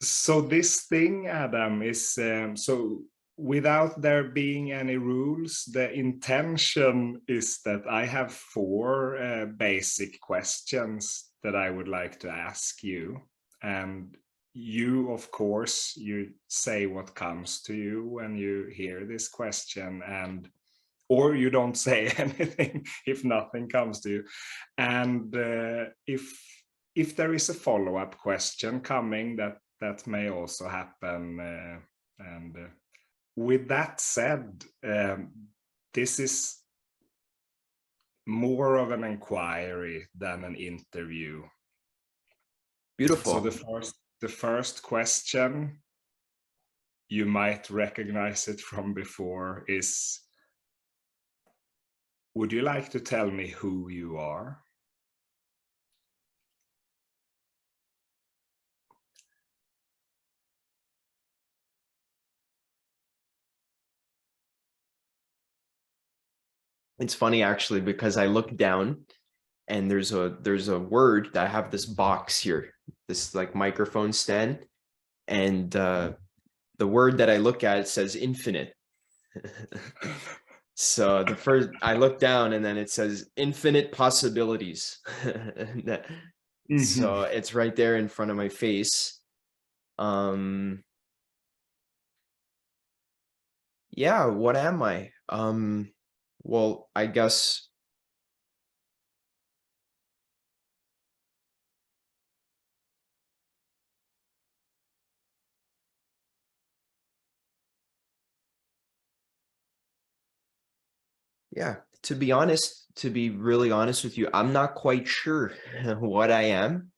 So this thing, Adam, is so without there being any rules, the intention is that I have four basic questions that I would like to ask you. And you, of course, you say what comes to you when you hear this question, and or you don't say anything if nothing comes to you. And if there is a follow-up question coming, that may also happen. And with that said, this is more of an inquiry than an interview. So Beautiful. the first question, you might recognize it from before, is, would you like to tell me who you are? It's funny actually, because I look down and there's a word that I have this box here, this like microphone stand, and the word that I look at, it says infinite. So the first, I look down and then it says infinite possibilities. So it's right there in front of my face. Yeah, what am I? Well, I guess yeah, to be honest, to be really honest with you, I'm not quite sure what I am.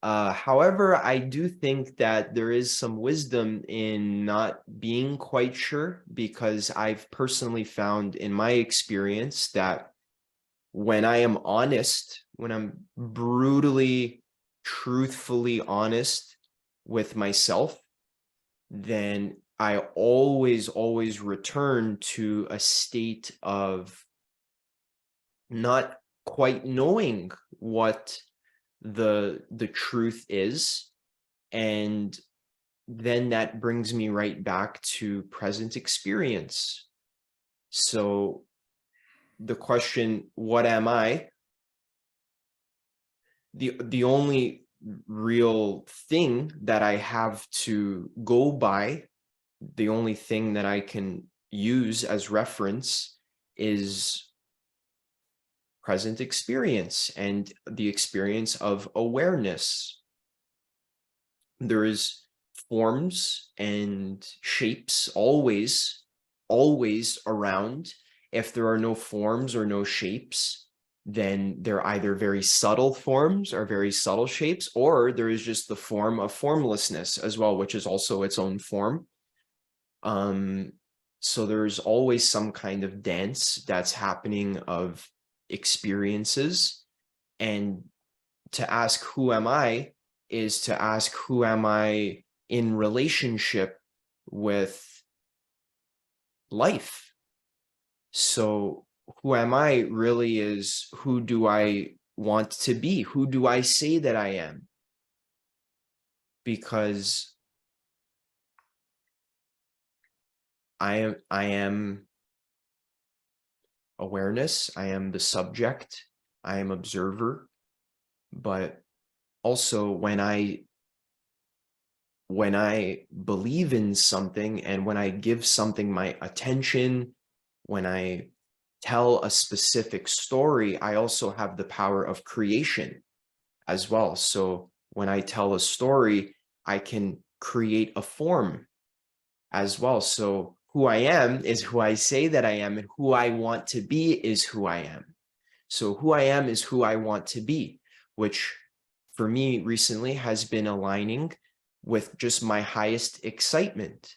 However, I do think that there is some wisdom in not being quite sure, because I've personally found in my experience that when I am honest, when I'm brutally, truthfully honest with myself, then I always return to a state of not quite knowing what the truth is, and then that brings me right back to present experience. So the question, what am I? The only real thing that I have to go by, the only thing that I can use as reference, is present experience and the experience of awareness. There is forms and shapes always around. If there are no forms or no shapes, then they're either very subtle forms or very subtle shapes, or there is just the form of formlessness as well, which is also its own form. So there's always some kind of dance that's happening of experiences. And to ask who am I is to ask who am I in relationship with life. So who am I really is, who do I want to be? Who do I say that I am? Because I am awareness, I am the subject, I am observer. But also when I believe in something and when I give something my attention, when I tell a specific story, I also have the power of creation as well. So when I tell a story, I can create a form as well. So who I am is who I say that I am, and who I want to be is who I am. So who I am is who I want to be, which for me recently has been aligning with just my highest excitement.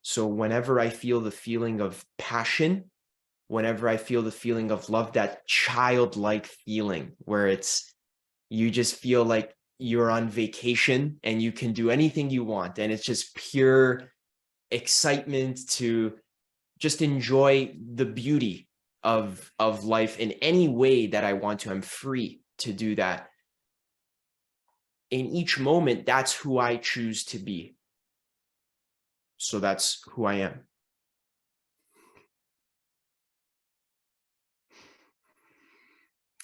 So whenever I feel the feeling of passion, whenever I feel the feeling of love, that childlike feeling where it's, you just feel like you're on vacation and you can do anything you want. And it's just pure excitement to just enjoy the beauty of life in any way that I want to. I'm free to do that. in each moment, that's who I choose to be. So that's who I am.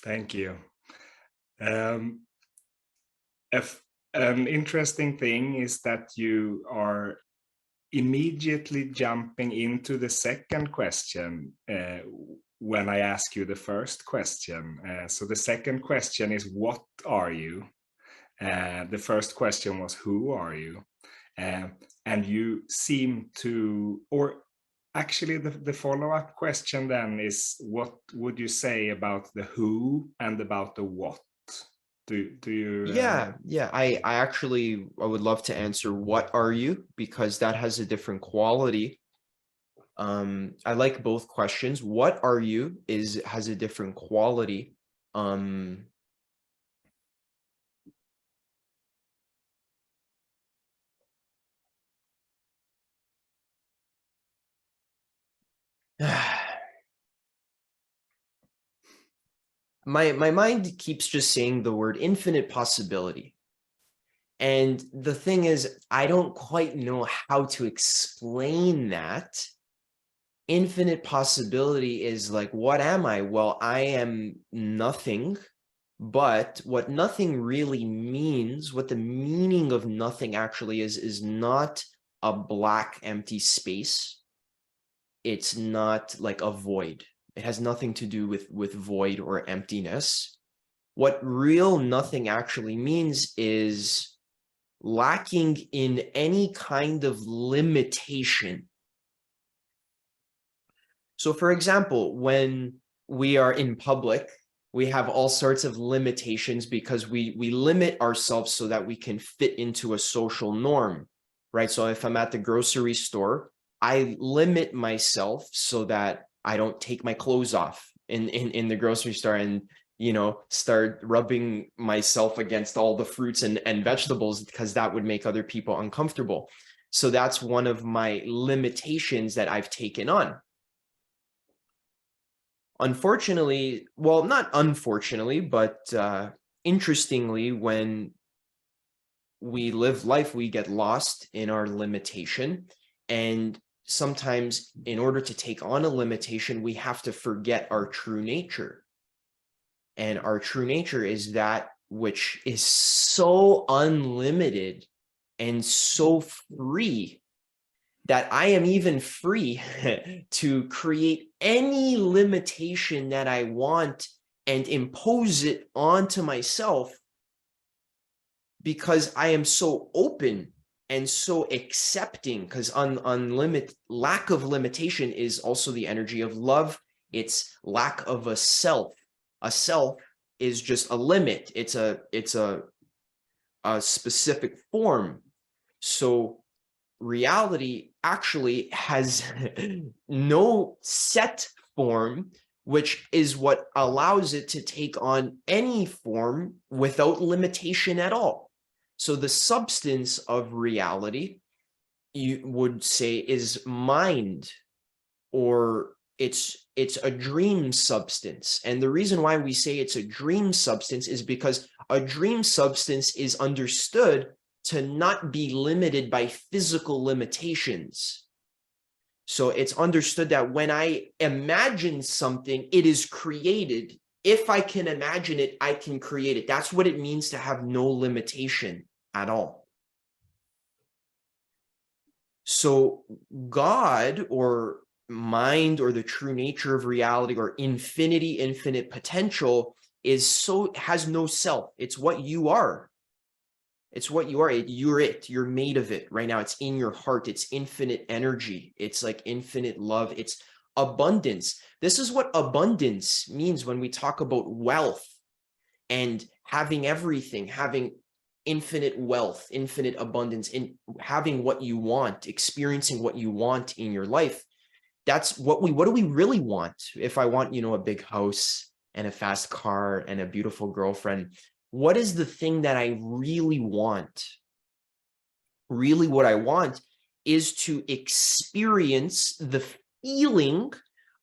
Thank you. If an interesting thing is that you are immediately jumping into the second question when I ask you the first question. So the second question is, what are you? The first question was, who are you? And you seem to, or actually the follow-up question then is, what would you say about the who and about the what? Do you Yeah, I would love to answer what are you, because that has a different quality. I like both questions. What are you has a different quality. My mind keeps just saying the word infinite possibility. And the thing is, I don't quite know how to explain that. Infinite possibility is like, what am I? Well, I am nothing. But what nothing really means, what the meaning of nothing actually is not a black empty space. It's not like a void. It has nothing to do with void or emptiness. What real nothing actually means is lacking in any kind of limitation. So for example, when we are in public, we have all sorts of limitations because we limit ourselves so that we can fit into a social norm, right? So if I'm at the grocery store, I limit myself so that I don't take my clothes off in the grocery store and, you know, start rubbing myself against all the fruits and vegetables, because that would make other people uncomfortable. So that's one of my limitations that I've taken on. Unfortunately, well, not unfortunately, but interestingly, when we live life, we get lost in our limitation. And sometimes in order to take on a limitation, we have to forget our true nature. And our true nature is that which is so unlimited and so free that I am even free to create any limitation that I want and impose it onto myself, because I am so open and so accepting, because lack of limitation is also the energy of love. It's lack of a self. A self is just a limit. It's a specific form. So reality actually has no set form, which is what allows it to take on any form without limitation at all. So the substance of reality, you would say, is mind, or it's a dream substance. And the reason why we say it's a dream substance is because a dream substance is understood to not be limited by physical limitations. So it's understood that when I imagine something, it is created. If I can imagine it, I can create it. That's what it means to have no limitation at all. So God, or mind, or the true nature of reality, or infinity, infinite potential, has no self. It's what you are. It's what you are. You're made of it right now. It's in your heart. It's infinite energy. It's like infinite love. It's abundance. This is what abundance means when we talk about wealth and having everything, having infinite wealth, infinite abundance, in having what you want, experiencing what you want in your life. That's what do we really want? If I want, a big house and a fast car and a beautiful girlfriend, what is the thing that I really want? Really, what I want is to experience the feeling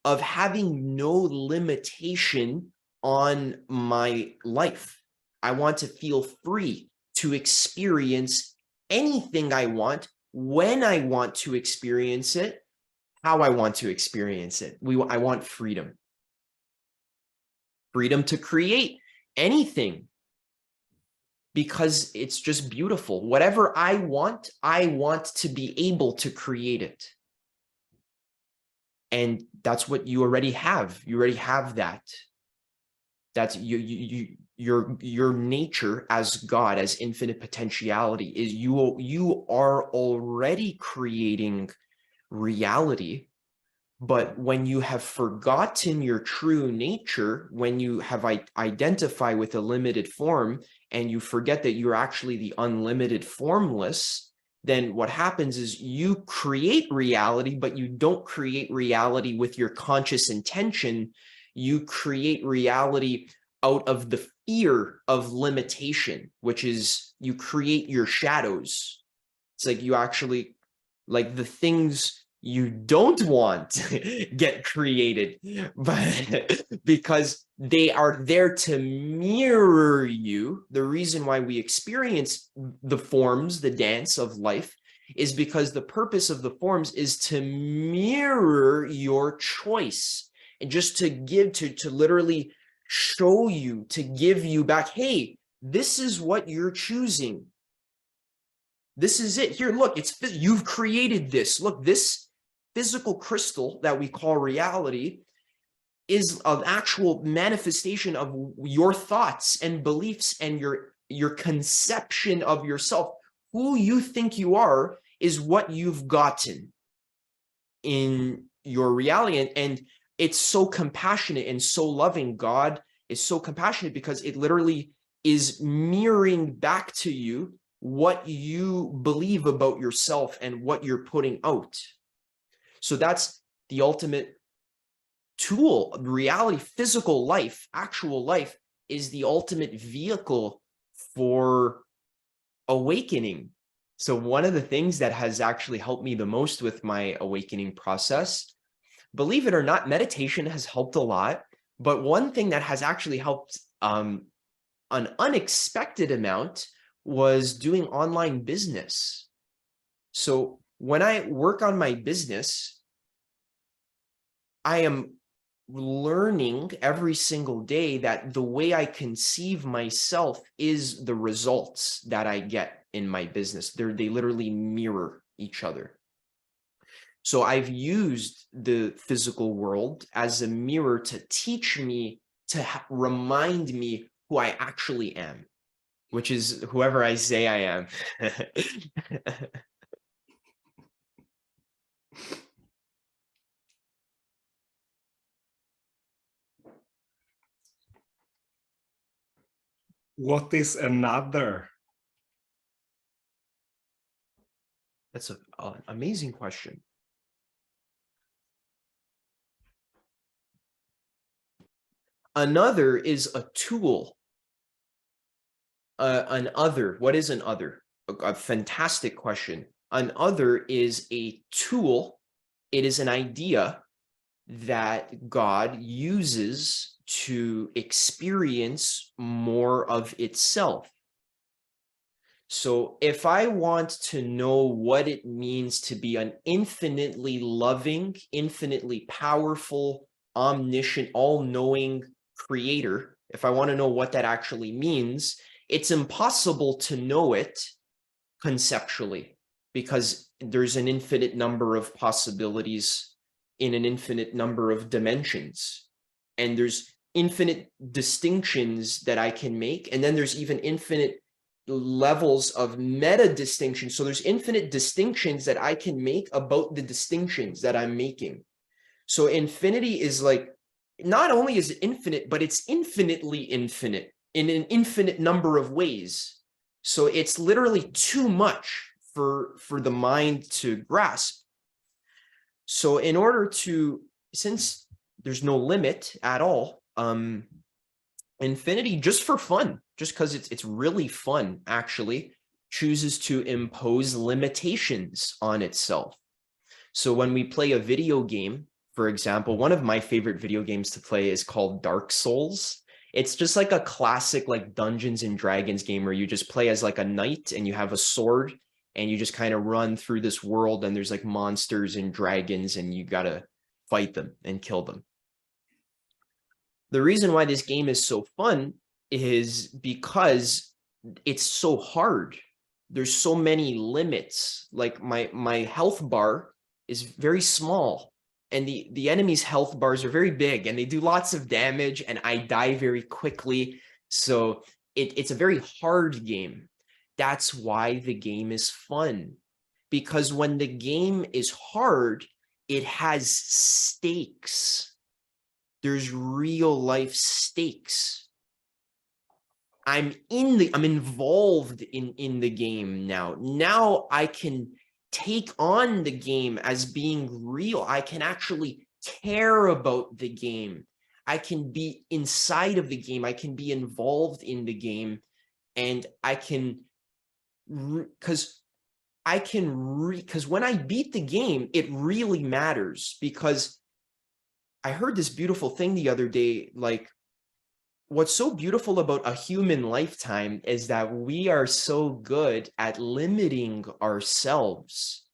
of having no limitation on my life. I want to feel free to experience anything I want, when I want to experience it, how I want to experience it. I want freedom. Freedom to create anything, because it's just beautiful. Whatever I want to be able to create it. And that's what you already have. You already have that. That's your nature as God, as infinite potentiality, is you are already creating reality. But when you have forgotten your true nature, when you have identified with a limited form and you forget that you're actually the unlimited formless, then what happens is you create reality, but you don't create reality with your conscious intention. You create reality out of the fear of limitation, which is you create your shadows. It's like you actually, like the things you don't want get created, but because they are there to mirror you. The reason why we experience the forms, the dance of life, is because the purpose of the forms is to mirror your choice, and just to give, to literally show you, to give you back, hey, this is what you're choosing. This is it. Here, look, you've created this. Look, this physical crystal that we call reality is an actual manifestation of your thoughts and beliefs and your conception of yourself. Who you think you are is what you've gotten in your reality. And it's so compassionate and so loving. God is so compassionate because it literally is mirroring back to you what you believe about yourself and what you're putting out. So that's the ultimate tool. Reality, physical life, actual life is the ultimate vehicle for awakening. So one of the things that has actually helped me the most with my awakening process, believe it or not, meditation has helped a lot. But one thing that has actually helped an unexpected amount was doing online business. So when I work on my business, I am learning every single day that the way I conceive myself is the results that I get in my business. They literally mirror each other. So I've used the physical world as a mirror to teach me, to remind me who I actually am, which is whoever I say I am. What is another? That's an amazing question. Another is a tool. An other, what is an other? A fantastic question. An other is a tool. It is an idea that God uses to experience more of itself. So if I want to know what it means to be an infinitely loving, infinitely powerful, omniscient, all-knowing creator, if I want to know what that actually means, it's impossible to know it conceptually, because there's an infinite number of possibilities in an infinite number of dimensions. And there's infinite distinctions that I can make. And then there's even infinite levels of meta distinction. So there's infinite distinctions that I can make about the distinctions that I'm making. So infinity is like, not only is it infinite, but it's infinitely infinite in an infinite number of ways. So it's literally too much for the mind to grasp. So in order to, since there's no limit at all, infinity, just for fun, just because it's really fun, actually chooses to impose limitations on itself. So when we play a video game, for example, one of my favorite video games to play is called Dark Souls. It's just like a classic like Dungeons and Dragons game where you just play as like a knight and you have a sword and you just kind of run through this world and there's like monsters and dragons and you gotta fight them and kill them. The reason why this game is so fun is because it's so hard. There's so many limits. Like my health bar is very small and the enemy's health bars are very big and they do lots of damage and I die very quickly. So it's a very hard game. That's why the game is fun. Because when the game is hard, it has stakes. There's real life stakes. I'm involved in the game now. Now I can take on the game as being real. I can actually care about the game. I can be inside of the game. I can be involved in the game, and I can because when I beat the game, it really matters. Because I heard this beautiful thing the other day, like, what's so beautiful about a human lifetime is that we are so good at limiting ourselves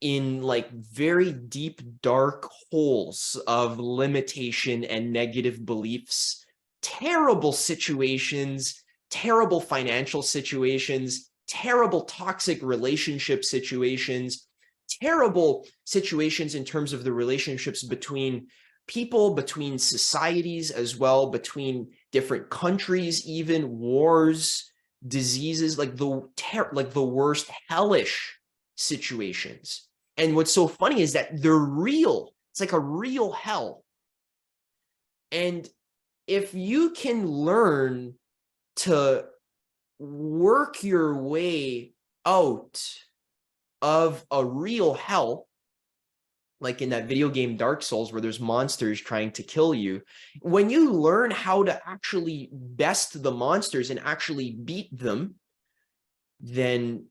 in like very deep, dark holes of limitation and negative beliefs, terrible situations, terrible financial situations, terrible toxic relationship situations, terrible situations in terms of the relationships between people, between societies as well, between different countries, even wars, diseases, like the worst hellish situations. And what's so funny is that they're real. It's like a real hell. And if you can learn to work your way out of a real hell, like in that video game Dark Souls where there's monsters trying to kill you, when you learn how to actually best the monsters and actually beat them, then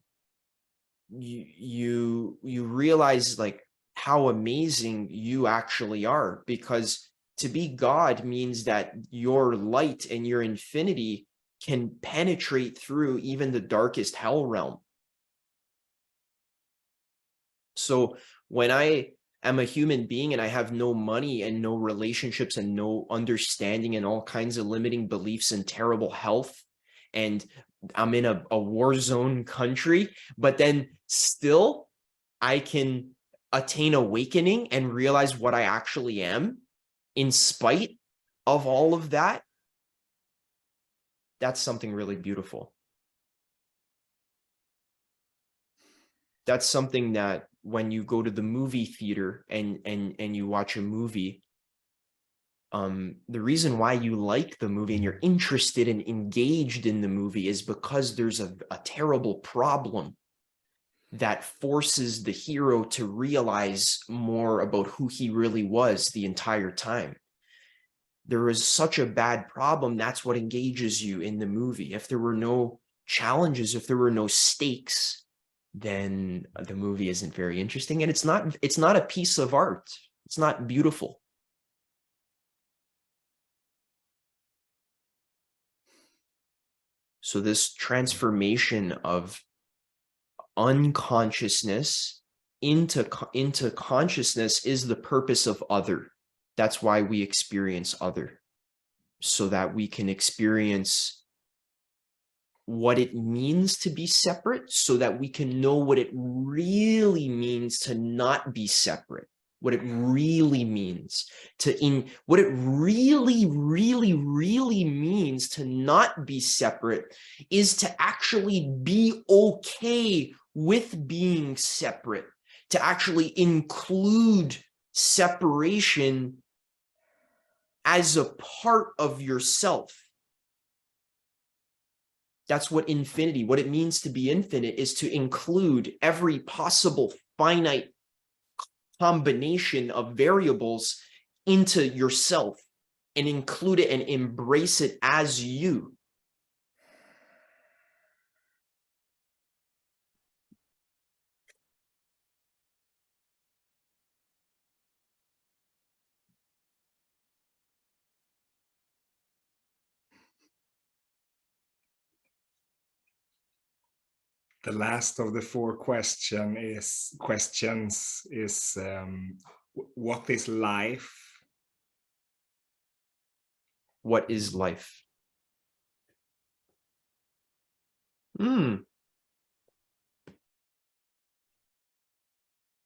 you realize like how amazing you actually are. Because to be God means that your light and your infinity can penetrate through even the darkest hell realm. So when I am a human being and I have no money and no relationships and no understanding and all kinds of limiting beliefs and terrible health, and I'm in a war zone country, but then still I can attain awakening and realize what I actually am in spite of all of that, that's something really beautiful. That's something that when you go to the movie theater and you watch a movie, the reason why you like the movie and you're interested and engaged in the movie is because there's a terrible problem that forces the hero to realize more about who he really was the entire time. There is such a bad problem. That's what engages you in the movie. If there were no challenges, if there were no stakes, then the movie isn't very interesting. And it's not a piece of art. It's not beautiful. So this transformation of unconsciousness into consciousness is the purpose of other. That's why we experience other, so that we can experience what it means to be separate, so that we can know what it really means to not be separate, what it really means what it really, really, really means to not be separate is to actually be okay with being separate, to actually include separation as a part of yourself. That's what it means to be infinite, is to include every possible finite combination of variables into yourself and include it and embrace it as you. The last of the four questions is what is life? What is life?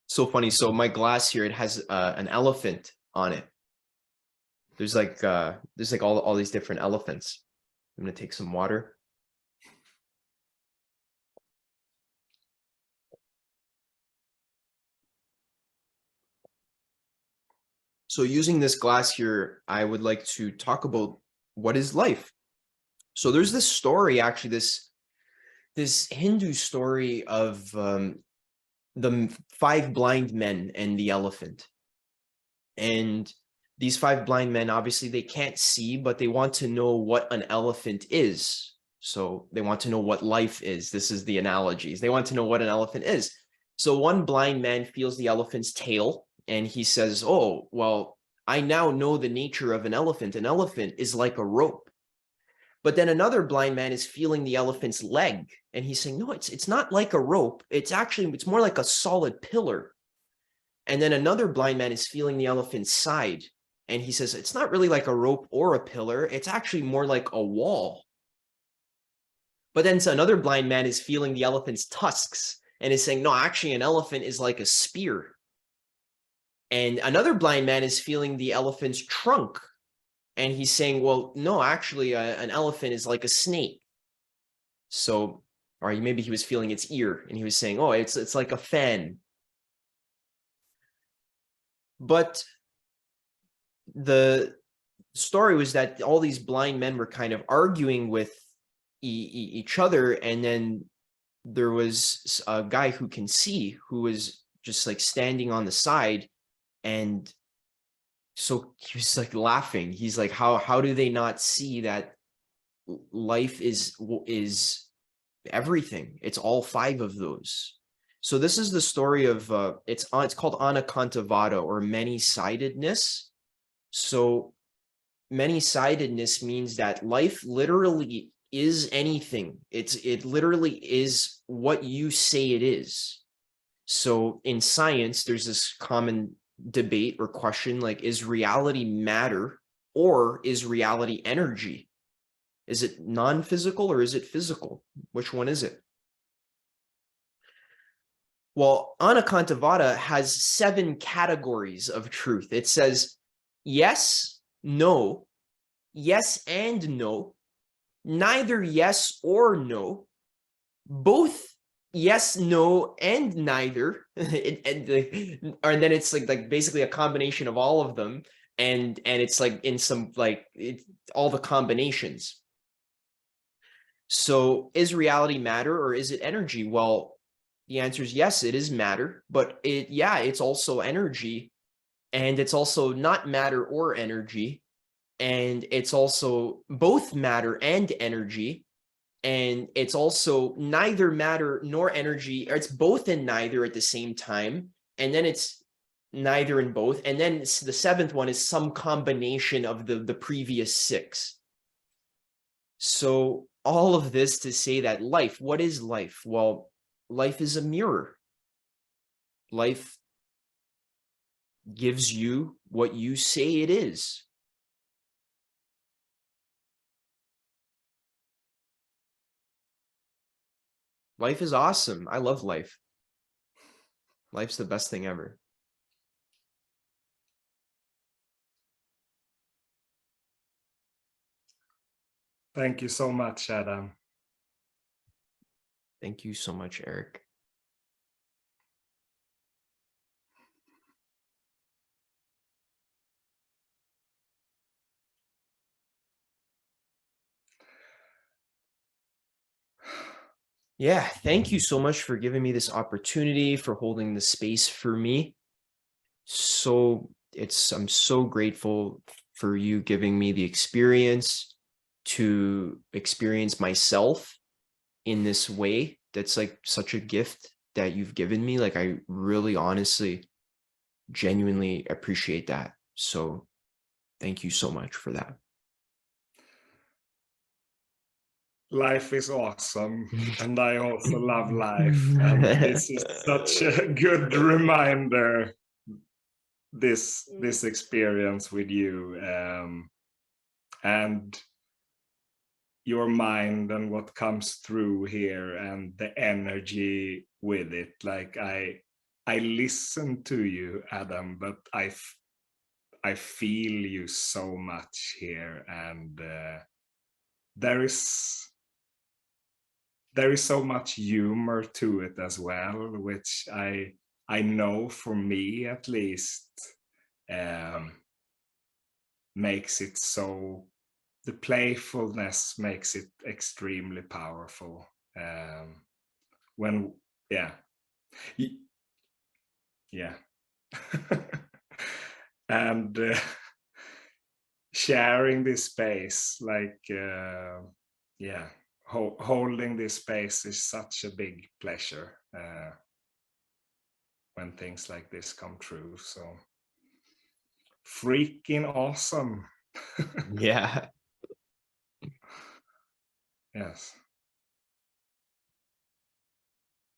So funny. So my glass here, it has an elephant on it. There's like all these different elephants. I'm gonna take some water. So using this glass here, I would like to talk about what is life. So there's this story, actually, this Hindu story of the 5 blind men and the elephant. And these 5 blind men, obviously they can't see, but they want to know what an elephant is. So they want to know what life is. This is the analogies. They want to know what an elephant is. So one blind man feels the elephant's tail and he says, oh, well, I now know the nature of an elephant. An elephant is like a rope. But then another blind man is feeling the elephant's leg and he's saying, no, it's not like a rope. It's more like a solid pillar. And then another blind man is feeling the elephant's side and he says, it's not really like a rope or a pillar. It's actually more like a wall. But then another blind man is feeling the elephant's tusks and is saying, no, actually an elephant is like a spear. And another blind man is feeling the elephant's trunk. And he's saying, well, no, actually an elephant is like a snake. So, or maybe he was feeling its ear and he was saying, oh, it's like a fan. But the story was that all these blind men were kind of arguing with each other. And then there was a guy who can see, who was just like standing on the side. And so he was like laughing. He's like, how do they not see that life is everything? It's all 5 of those. So this is the story of it's called Anekantavada, or many-sidedness. So many-sidedness means that life literally is anything. It literally is what you say it is. So in science, there's this common debate or question, like, is reality matter or is reality energy? Is it non-physical or is it physical? Which one is it? Well, Anekantavada has 7 categories of truth. It says yes, no, yes and no, neither yes or no, both yes, no, and neither. Or then it's like basically a combination of all of them, and it's like in some all the combinations. So is reality matter or is it energy? Well, the answer is yes, it is matter, but it's also energy, and it's also not matter or energy, and it's also both matter and energy, and it's also neither matter nor energy, or it's both and neither at the same time, and then it's neither and both, and then the 7th one is some combination of the previous 6. So all of this to say that life, what is life? Well, life is a mirror. Life gives you what you say it is. Life is awesome. I love life. Life's the best thing ever. Thank you so much, Adam. Thank you so much, Eric. Yeah, thank you so much for giving me this opportunity, for holding the space for me. So I'm so grateful for you giving me the experience to experience myself in this way. That's like such a gift that you've given me. Like, I really honestly, genuinely appreciate that. So thank you so much for that. life is awesome, and I also love life, and this is such a good reminder, this experience with you, and your mind and what comes through here and the energy with it. Like I listen to you, Adam, but I feel you so much here, and there is so much humor to it as well, which I know for me at least makes it so, the playfulness makes it extremely powerful, when yeah yeah and sharing this space, like yeah, holding this space is such a big pleasure when things like this come true. So freaking awesome. Yeah. Yes.